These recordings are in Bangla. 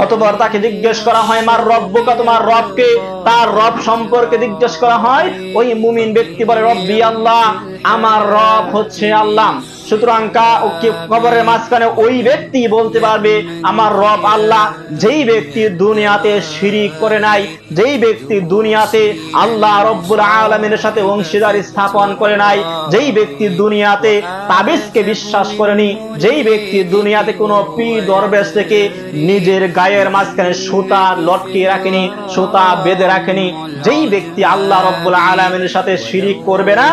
অতঃপর তাকে জিজ্ঞেস করা হয় মার রব্বুকা, তোমার রবকে? তার রব সম্পর্কে জিজ্ঞেস করা হয়। ওই মুমিন ব্যক্তি বলে রব্বি আল্লাহ, আমার রব হচ্ছে আল্লাহ। সুতরাং কবরের মাঝখানে ওই ব্যক্তি বলতে পারবে আমার রব আল্লাহ, যেই ব্যক্তি দুনিয়াতে শিরিক করে নাই, যেই ব্যক্তি দুনিয়াতে আল্লাহ রব্বুল আলামিনের সাথে অংশীদার স্থাপন করে নাই, যেই ব্যক্তি দুনিয়াতে তাবিজকে বিশ্বাস করেনি, যেই ব্যক্তি দুনিয়াতে কোনো পীর দরবেশ থেকে নিজের গায়ের মাঝখানে সুতা লটকিয়ে রাখেনি, সুতা বেঁধে রাখেনি, যেই ব্যক্তি আল্লাহ রব্বুল আলামিনের সাথে শিরিক করবে না,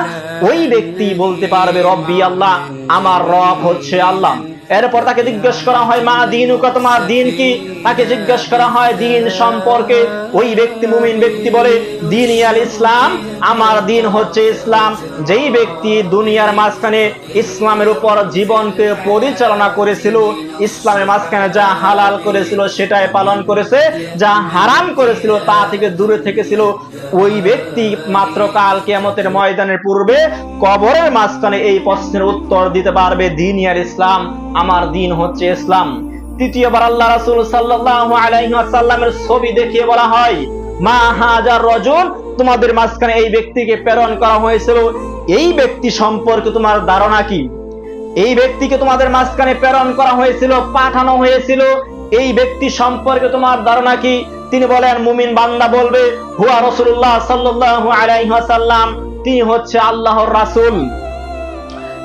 ওই ব্যক্তি বলতে পারবে রব্বি আল্লাহ, আমার রব হচ্ছে আল্লাহ। এরপর তাকে জিজ্ঞেস করা হয় মা দীনুকা, তোমার দিন কি? তাকে জিজ্ঞেস করা হয় দিন সম্পর্কে। ওই ব্যক্তি মুমিন ব্যক্তি বলে দীনি আল ইসলাম, আমার দিন হচ্ছে ইসলাম। যেই ব্যক্তি দুনিয়ার মাঝখানে ইসলামের উপর জীবনকে পরিচালনা করেছিল, ইসলামের মাঝখানে যা হালাল করেছিল সেটাই পালন করেছে, যা হারাম করেছিল তা থেকে দূরে থেকেছিল, ওই ব্যক্তি মাত্র কাল কিয়ামতের ময়দানের পূর্বে কবরের মাঝখানে এই প্রশ্নের উত্তর দিতে পারবে দীনি আল ইসলাম, আমার দিন হচ্ছে ইসলাম। তৃতীয়বার আল্লাহ রাসূল সাল্লাল্লাহু আলাইহি ওয়াসাল্লামের ছবি দেখিয়ে বলা হয় মা হাজার রাজুল, তোমাদের মাঝখানে এই ব্যক্তিকে প্রেরণ করা হয়েছিল, এই ব্যক্তি সম্পর্কে তোমার ধারণা কি? এই ব্যক্তিকে তোমাদের মাঝখানে প্রেরণ করা হয়েছিল, পাঠানো হয়েছিল, এই ব্যক্তি সম্পর্কে তোমার ধারণা কি? তিনি বলেন, মুমিন বান্দা বলবে হুয়া রাসূলুল্লাহ সাল্লাল্লাহু আলাইহি ওয়াসাল্লাম, তিনি হচ্ছে আল্লাহর রাসূল,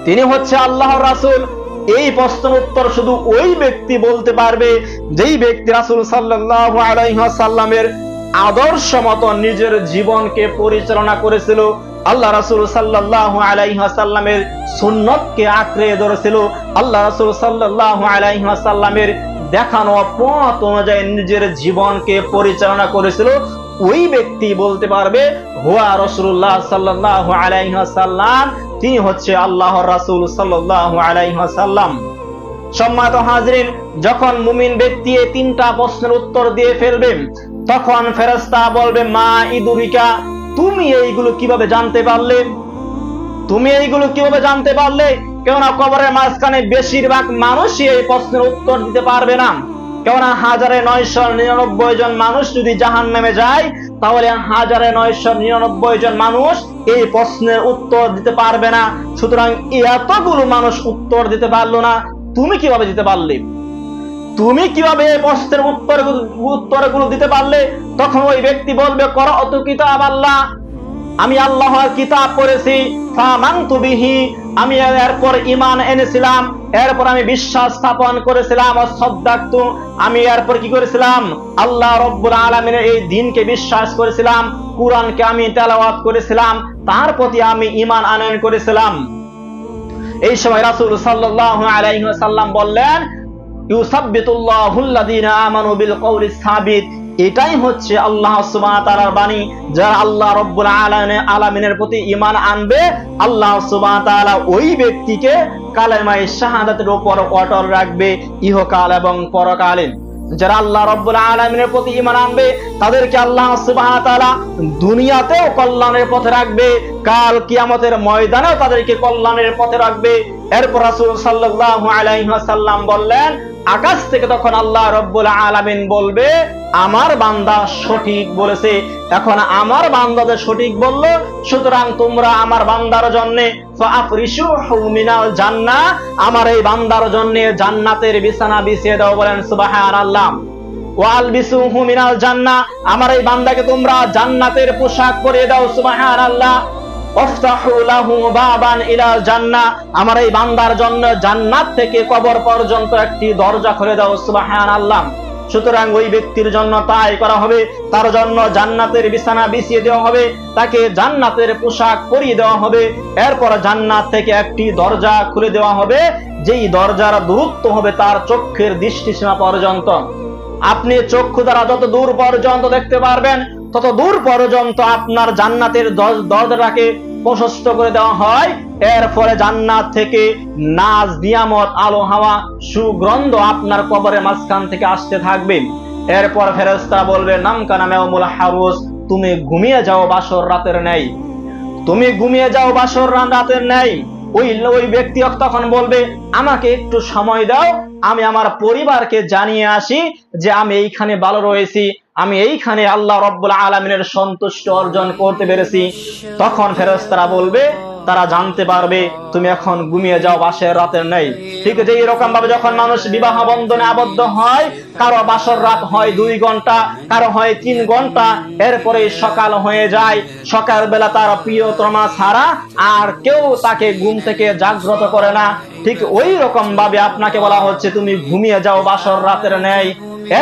তিনি হচ্ছে আল্লাহর রাসূল। এই প্রশ্নের উত্তর শুধু ওই ব্যক্তি বলতে পারবে যেই ব্যক্তি রাসূল সাল্লাল্লাহু আলাইহি ওয়াসাল্লামের আদর্শ মতো নিজের জীবনকে পরিচালনা করেছিল, আল্লাহ রাসূল সাল্লাল্লাহু আলাইহি ওয়াসাল্লামের সুন্নতকে আঁকড়ে ধরেছিল, আল্লাহ রাসূল সাল্লাল্লাহু আলাইহি ওয়াসাল্লামের দেখানো পথ অনুযায়ী নিজের জীবনকে পরিচালনা করেছিল, ওই ব্যক্তি বলতে পারবে হুয়া রাসূলুল্লাহ সাল্লাল্লাহু আলাইহি ওয়াসাল্লাম, তিনি হচ্ছে আল্লাহর রাসূল সাল্লাল্লাহু আলাইহি ওয়াসাল্লাম। সম্মানিত হাজরিন, যখন মুমিন ব্যক্তি এই তিনটা প্রশ্নের উত্তর দিয়ে ফেলবে, তখন ফেরেশতা বলবে মা ইদুরিকা, তুমি এইগুলো কিভাবে জানতে পারলে? তুমি এইগুলো কিভাবে জানতে পারলে? কেননা কবরের মাঝখানে বেশিরভাগ মানুষই এই প্রশ্নের উত্তর দিতে পারবে না। কেননা 1999 জন মানুষ যদি জাহান্নামে যায়, তাহলে 1999 জন মানুষ এই প্রশ্নের উত্তর দিতে পারবে না। সুতরাং এতগুলো মানুষ উত্তর দিতে পারলো না, তুমি কিভাবে দিতে পারলে? তুমি কিভাবে এই প্রশ্নের উত্তরগুলো দিতে পারলে? তখন ওই ব্যক্তি বলবে করাতু কিতাব আল্লাহ, আমি আল্লাহর কিতাব পড়েছি, ফামানতু বিহি, আমি এরপর ঈমান এনেছিলাম, এরপর আমি বিশ্বাস স্থাপন করেছিলাম, সাদ্দাকতু, আমি এরপর কি করেছিলাম? আল্লাহ রাব্বুল আলামিনের এই দ্বীনকে বিশ্বাস করেছিলাম, কুরআনকে আমি তেলাওয়াত করেছিলাম, তার প্রতি আমি ঈমান আনয়ন করেছিলাম। এই সময় রাসূল সাল্লাল্লাহু আলাইহি ওয়াসাল্লাম বললেন ইউসাব্বিতুল্লাহুল্লাযীনা আমানু বিল কওলিস সাবিত, এটাই হচ্ছে আল্লাহ সুবহানাহু ওয়া তাআলার বাণী। যারা আল্লাহ রাব্বুল আলামিনের প্রতি ঈমান আনবে, আল্লাহ সুবহানাহু ওয়া তাআলা ওই ব্যক্তিকে কালেমায়ে শাহাদাতের উপর অটল রাখবে ইহকাল এবং পরকালে। যারা আল্লাহ রাব্বুল আলামিনের প্রতি ঈমান আনবে, তাদেরকে আল্লাহ সুবহানাহু ওয়া তাআলা দুনিয়াতেও কল্যাণের পথে রাখবে, কাল কিয়ামতের ময়দানেও তাদেরকে কল্যাণের পথে রাখবে। এরপর রাসূল সাল্লাল্লাহু আলাইহি ওয়াসাল্লাম বললেন, আকাশ থেকে তখন আল্লাহ রাব্বুল আলামিন বলবে আমার বান্দা সঠিক বলেছে। এখন আমার বান্দা যে সঠিক বলল, সুতরাং তোমরা আমার বান্দার জন্য ফাফরিশুহু মিনাল জান্নাহ, আমার এই বান্দার জন্য জান্নাতের বিছানা বিছিয়ে দাও, বলেন সুবহানাল্লাহ। ওয়ালবিসুহু মিনাল জান্নাহ, আমার এই বান্দাকে তোমরা জান্নাতের পোশাক পরিয়ে দাও, সুবহানাল্লাহ। ওয়াফতাহু লাহু বাবান ইলাল জান্নাহ, আমার এই বান্দার জন্য জান্নাত থেকে কবর পর্যন্ত একটি দরজা খুলে দাও, সুবহানাল্লাহ। সুতরাং ওই ব্যক্তির জন্য তাই করা হবে, তার জন্য জান্নাতের বিছানা বিছিয়ে দেওয়া হবে, তাকে জান্নাতের পোশাক পরিয়ে দেওয়া হবে, এরপর জান্নাত থেকে একটি দরজা খুলে দেওয়া হবে, যেই দরজার দূরত্ব হবে তার চোখের দৃষ্টিসীমা পর্যন্ত। আপনি চক্ষু দ্বারা যত দূর পর্যন্ত দেখতে পারবেন, তত দূর পর্যন্ত আপনার জান্নাতের দরজাটাকে প্রশস্ত করে দেওয়া হয়। এরপরে জান্নাত থেকে নাজ, নিয়ামত, আলো, হাওয়া, সুগন্ধ আপনার কবরের মাঝখান থেকে আসতে থাকবে। এরপর ফেরেশতা বলবে নাম কানা ইয়াউমুল হারুস, তুমি ঘুমিয়ে যাও বাসর রাতের ন্যায়, তুমি ঘুমিয়ে যাও বাসর রাতের ন্যায়। ওই ব্যক্তি তখন বলবে, আমাকে একটু সময় দাও, আমি আমার পরিবারকে জানিয়ে আসি যে আমি এইখানে ভালো রয়েছি, আমি এইখানে আল্লাহ রাব্বুল আলামিনের সন্তুষ্টি অর্জন করতে পেরেছি। তখন ফেরেশতারা বলবে, তারা জানতে পারবে তুমি এখন ঘুমিয়ে যাও, বাসর রাতের নেই। ঠিক আছে, এরকম ভাবে যখন মানুষ বিবাহ বন্ধনে আবদ্ধ হয়, কারো বাসর রাত হয় 2 ঘন্টা, কারো হয় 3 ঘন্টা, এরপরে সকাল হয়ে যায়, সকাল বেলা তার প্রিয়তমা ছাড়া আর কেউ তাকে ঘুম থেকে জাগ্রত করে না। ঠিক ওই রকম ভাবে আপনাকে বলা হচ্ছে তুমি ঘুমিয়ে যাও, বাসর রাতের নেই।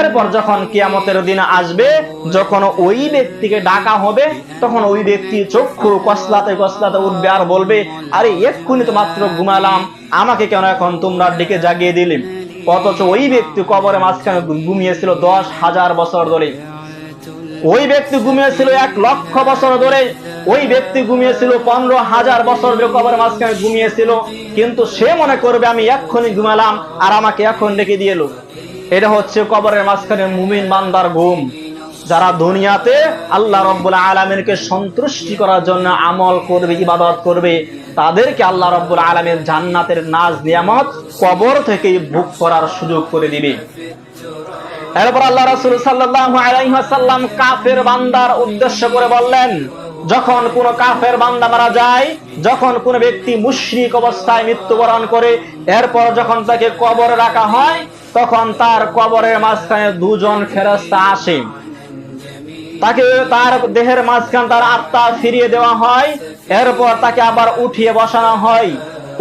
এরপর যখন কিয়ামতের দিন আসবে, যখন ওই ব্যক্তিকে ডাকা হবে, তখন ওই ব্যক্তি চক্ষু কসলাতে কসলাতে উঠবে আর বলবে, আরে এক্ষুনি তো মাত্র ঘুমালাম, আমাকে কেন এখন তোমরা ডেকে জাগিয়ে দিলে? অথচ ওই ব্যক্তি কবরের মাঝখানে ঘুমিয়েছিল 10,000 বছর ধরে, ওই ব্যক্তি ঘুমিয়েছিল 1,00,000 বছর ধরে, ওই ব্যক্তি ঘুমিয়েছিল 15,000 বছর ধরে কবরের মাঝখানে ঘুমিয়েছিল, কিন্তু সে মনে করবে আমি এক্ষুনি ঘুমালাম আর আমাকে এখন ডেকে দিয়ে এলো। এটা হচ্ছে কবরের মাঝখানে মুমিন বান্দার ঘুম। যারা দুনিয়াতে আল্লাহ রাব্বুল আলামিনকে সন্তুষ্টি করার জন্য আমল করবে, ইবাদত করবে, তাদেরকে আল্লাহ রাব্বুল আলামিন জান্নাতের নাজ নিয়ামত কবর থেকেই ভোগ করার সুযোগ করে দিবে। এরপর আল্লাহ রাসূল সাল্লাল্লাহু আলাইহি ওয়াসাল্লাম কাফের বান্দার উদ্দেশ্য করে বললেন, যখন কোন কাফের বান্দা মারা যায়, যখন কোন ব্যক্তি মুশরিক অবস্থায় মৃত্যুবরণ করে, এরপর যখন তাকে কবরে রাখা হয়, তখন তার কবরের মাঝখানে 2 জন ফেরেশতা আসে, তাকে তার দেহের মাঝখানে তার আত্মা ফিরিয়ে দেওয়া হয়, এরপর তাকে আবার উঠিয়ে বসানো হয়।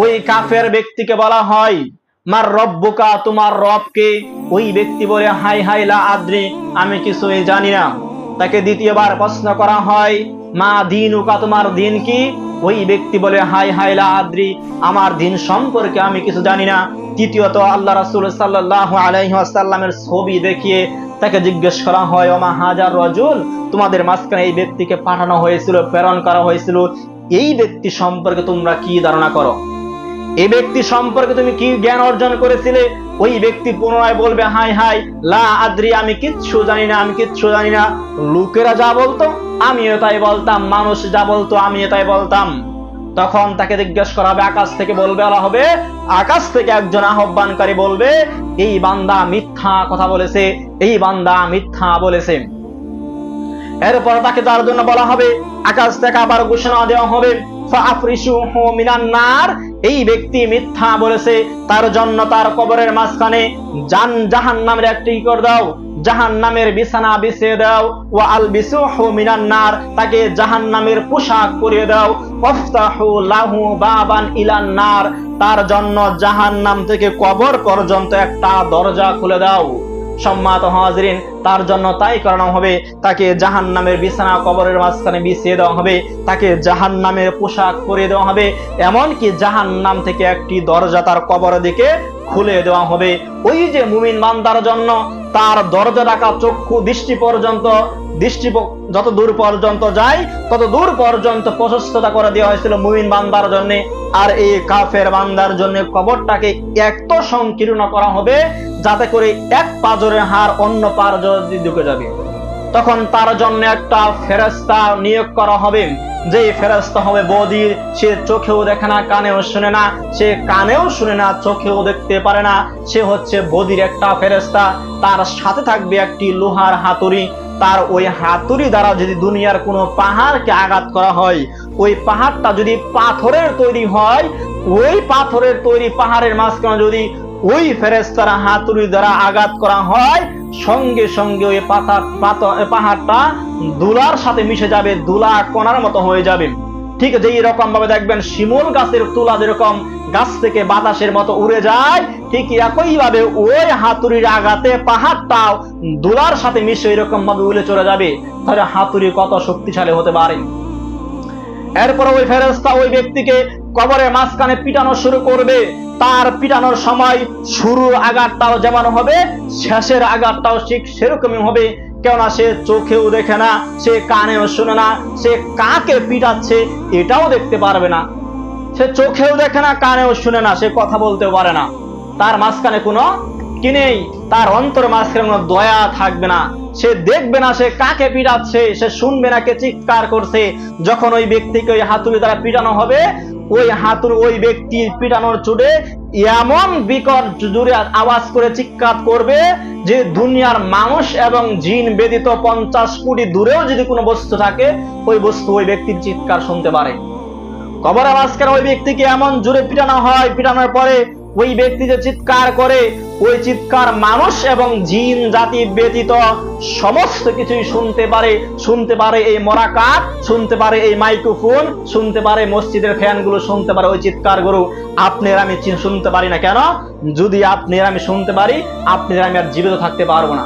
ওই কাফের ব্যক্তিকে বলা হয়, মার রব্বুকা, তোমার রব কে? ওই ব্যক্তি বলে, হাই হাই লা আদ্রি, আমি কিছুই জানি না। তাকে দ্বিতীয়বার প্রশ্ন করা হয়, মা দীনুকা, তোমার দিন কি? ওই ব্যক্তি বলে, হাই হাই লা আদ্রি, আমার দিন সম্পর্কে আমি কিছু জানি না। তৃতীয়ত আল্লাহ রাসূল সাল্লাল্লাহু আলাইহি ওয়াসাল্লামের ছবি দেখিয়ে তাকে জিজ্ঞেস করা হয়, ওমা হাজার রাজুল, তোমাদের মাঝখানে এই ব্যক্তিকে পাঠানো হয়েছিল, প্রেরণ করা হয়েছিল, এই ব্যক্তি সম্পর্কে তোমরা কি ধারণা করো? এই ব্যক্তি সম্পর্কে তুমি কি জ্ঞান অর্জন করেছিলে? ওই ব্যক্তি পুনরায় বলবে, হাই হাই লা আদ্রি, আমি কিচ্ছু জানি না, আমি কিচ্ছু জানি না। লোকেরা যা বলতো আমিও তাই বলতাম, মানুষ যা বলতো আমিও তাই বলতাম। তখন তাকে জিজ্ঞেস করা হবে, আকাশ থেকে বলা হবে, আকাশ থেকে একজন আহ্বানকারী বলবে, এই বান্দা মিথ্যা কথা বলেছে, এই বান্দা মিথ্যা বলেছে। এরপর তাকে তার জন্য বলা হবে, আকাশ থেকে আবার ঘোষণা দেওয়া হবে, ফাআফরিশুহু মিনান নার, এই ব্যক্তি মিথ্যা বলেছে, তার জন্য তার কবরের মাঝখানে জাহান্নামের একটি করে দাও, জাহান্নামের বিছানা বিছিয়ে দাও, ওয়া আলবিসুহু মিনান নার, তাকে জাহান্নামের পোশাক পরিয়ে দাও, ওয়াফতাহু লাহু বাবান ইলান নার, তার জন্য জাহান্নাম থেকে কবর পর্যন্ত একটা দরজা খুলে দাও। সম্মানিত হাজিরিন, তার জন্য তাই করানো হবে, তাকে জাহান্নামের বিছানা কবরের মাঝখানে বিছিয়ে দেওয়া হবে, তাকে জাহান্নামের পোশাক পরিয়ে দেওয়া হবে, এমনকি জাহান্নাম থেকে একটি দরজা তার কবরের দিকে খুলে দেওয়া হবে। ওই যে মুমিন বান্দার জন্য তার দরজা রাখা চক্ষু দৃষ্টি পর্যন্ত, দৃষ্টি যত দূর পর্যন্ত যায় তত দূর পর্যন্ত প্রশস্ততা করে দেওয়া হয়েছিল মুমিন বান্দার জন্য। আর এই কাফের বান্দার জন্য কবরটাকে এত সংকীর্ণ করা হবে যাতে করে এক পাজরের হাড় অন্য পাজরে ঢুকে যাবে। তখন তার জন্য একটা ফেরেশতা নিয়োগ করা হবে, যে ফেরেশতা হবে বধির, সে চোখেও দেখে না, কানেও শুনে না, সে কানেও শুনে না, চোখেও দেখতে পারে না, সে হচ্ছে বধির একটা ফেরেশতা। তার সাথে থাকবে একটি লোহার হাতুড়ি, তার ওই হাতুড়ি দ্বারা যদি দুনিয়ার কোনো পাহাড়কে আঘাত করা হয়, ওই পাহাড়টা যদি পাথরের তৈরি হয়, ওই পাথরের তৈরি পাহাড়ের মাঝখানে যদি ওই ফেরেশতার হাতুড়ি দ্বারা আঘাত করা হয়, সঙ্গে সঙ্গে ওই পাহাড়টা দুলার সাথে মিশে যাবে, দুলা কণার মতো হয়ে যাবে। ঠিক যেই রকম ভাবে দেখবেন শিমুল গাছের তুলা যেরকম গাছ থেকে বাতাসের মতো উড়ে যায়, ঠিক একই ভাবে ওই হাতুড়ির আঘাতে পাহাড়টা দুলার সাথে মিশে এরকম ভাবে উড়ে চলে যাবে। তাহলে হাতুড়ি কত শক্তিশালী হতে পারে। এরপর ওই ফেরেশতা ওই ব্যক্তিকে কবরের মাঝখানে পিটানো শুরু করবে। তার পিটানোর সময় শুরুর আঘাতটাও যেমন হবে, শেষের আঘাতটাও ঠিক সেরকমই হবে। কেননা সে চোখেও দেখে না, সে কানেও শুনে না, সে কাকে পিটাচ্ছে এটাও দেখতে পারবে না, সে চোখেও দেখে না, কানেও শুনে না, সে কথা বলতেও পারে না, তার মাঝখানে কোনো কি নেই, তার অন্তর মাঝখানে কোনো দয়া থাকবে না। সে দেখবে না সে কাকে পিটাচ্ছে, সে শুনবে না কে চিৎকার করছে। যখন ওই ব্যক্তিকে ওই হাতুড়ি দ্বারা পিটানো হবে, ওই ব্যক্তির পিটানোর চোটে এমন বিকট জোরে আওয়াজ করে চিৎকার করবে যে দুনিয়ার মানুষ এবং জিন ব্যতীত 50 কোটি দূরেও যদি কোনো বস্তু থাকে, ওই বস্তু ওই ব্যক্তির চিৎকার শুনতে পারে। কবরের মাঝখানে ওই ব্যক্তিকে এমন জোরে পিটানো হয়, পিটানোর পরে ওই ব্যক্তি যে চিৎকার করে, ওই চিৎকার মানুষ এবং জিন জাতি ব্যতীত সমস্ত কিছুই শুনতে পারে এই মরা কাঠ, শুনতে পারে এই মাইক্রোফোন, শুনতে পারে মসজিদের ফ্যানগুলো, শুনতে পারে ওই চিৎকার গুলো। আপনার আমি শুনতে পারি না কেন? যদি আপনার আমি শুনতে পারি, আপনার আমি আর জীবিত থাকতে পারবো না।